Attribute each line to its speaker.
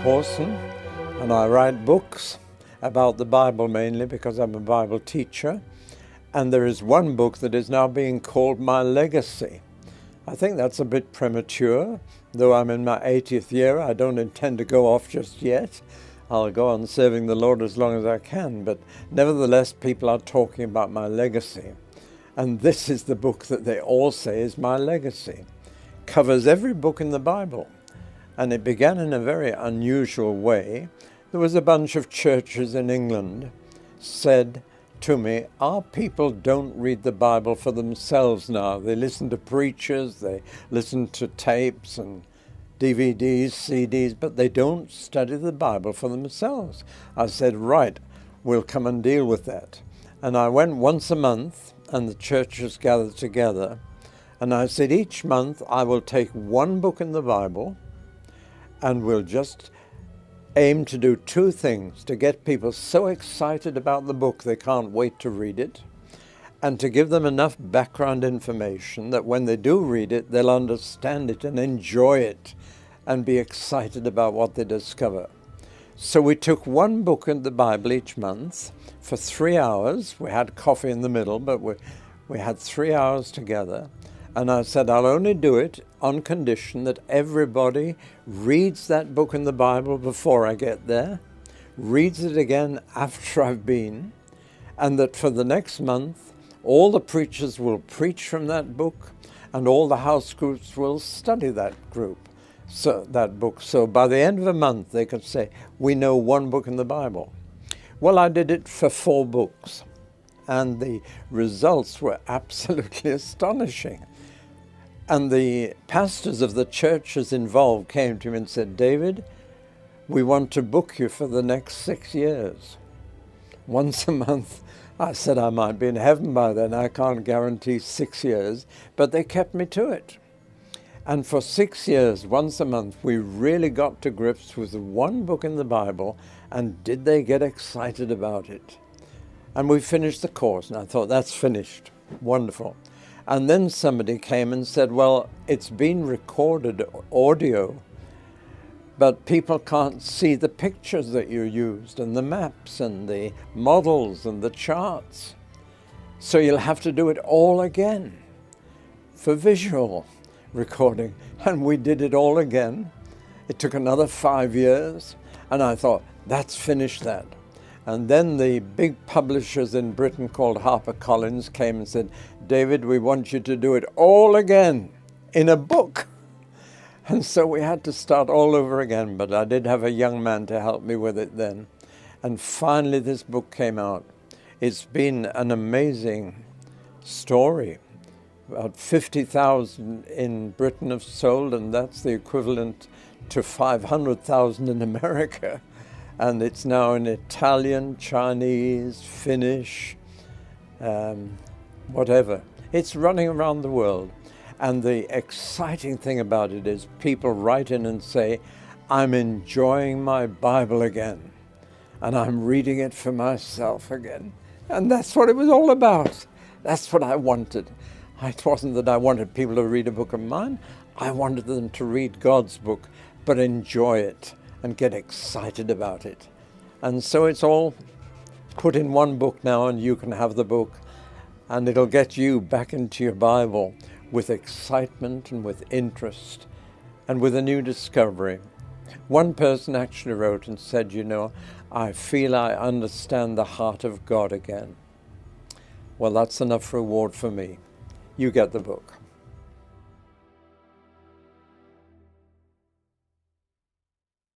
Speaker 1: Pawson, and I write books about the Bible mainly because I'm a Bible teacher. And there is one book that is now being called My Legacy. I think that's a bit premature. Though I'm in my 80th year, I don't intend to go off just yet. I'll go on serving the Lord as long as I can, but nevertheless, people are talking about my legacy. And this is the book that they all say is my legacy. Covers every book in the Bible. And it began in a very unusual way. There was a bunch of churches in England said to me, our people don't read the Bible for themselves now. They listen to preachers, they listen to tapes and DVDs, CDs, but they don't study the Bible for themselves. I said, right, we'll come and deal with that. And I went once a month, and the churches gathered together, and I said, each month I will take one book in the Bible, and we'll just aim to do two things: to get people so excited about the book they can't wait to read it, and to give them enough background information that when they do read it, they'll understand it and enjoy it and be excited about what they discover. So we took one book in the Bible each month for 3 hours. We had coffee in the middle, but we had 3 hours together. And I said, I'll only do it on condition that everybody reads that book in the Bible before I get there, reads it again after I've been, and that for the next month, all the preachers will preach from that book, and all the house groups will study that book. So by the end of a month, they could say, we know one book in the Bible. Well, I did it for 4 books, and the results were absolutely astonishing. And the pastors of the churches involved came to me and said, David, we want to book you for the next 6 years. Once a month. I said I might be in heaven by then. I can't guarantee 6 years, but they kept me to it. And for 6 years, once a month, we really got to grips with one book in the Bible, and did they get excited about it? And we finished the course, and I thought, that's finished. Wonderful. And then somebody came and said, well, it's been recorded audio, but people can't see the pictures that you used and the maps and the models and the charts. So you'll have to do it all again for visual recording. And we did it all again. It took another 5 years. And I thought, that's finished that. And then the big publishers in Britain called HarperCollins came and said, David, we want you to do it all again in a book. And so we had to start all over again, but I did have a young man to help me with it then. And finally this book came out. It's been an amazing story. About 50,000 in Britain have sold, and that's the equivalent to 500,000 in America. And it's now in Italian, Chinese, Finnish, whatever. It's running around the world. And the exciting thing about it is people write in and say, I'm enjoying my Bible again, and I'm reading it for myself again. And that's what it was all about. That's what I wanted. It wasn't that I wanted people to read a book of mine. I wanted them to read God's book, but enjoy it and get excited about it. And so it's all put in one book now, and you can have the book, and it'll get you back into your Bible with excitement and with interest and with a new discovery. One person actually wrote and said, you know, I feel I understand the heart of God again. Well, that's enough reward for me. You get the book.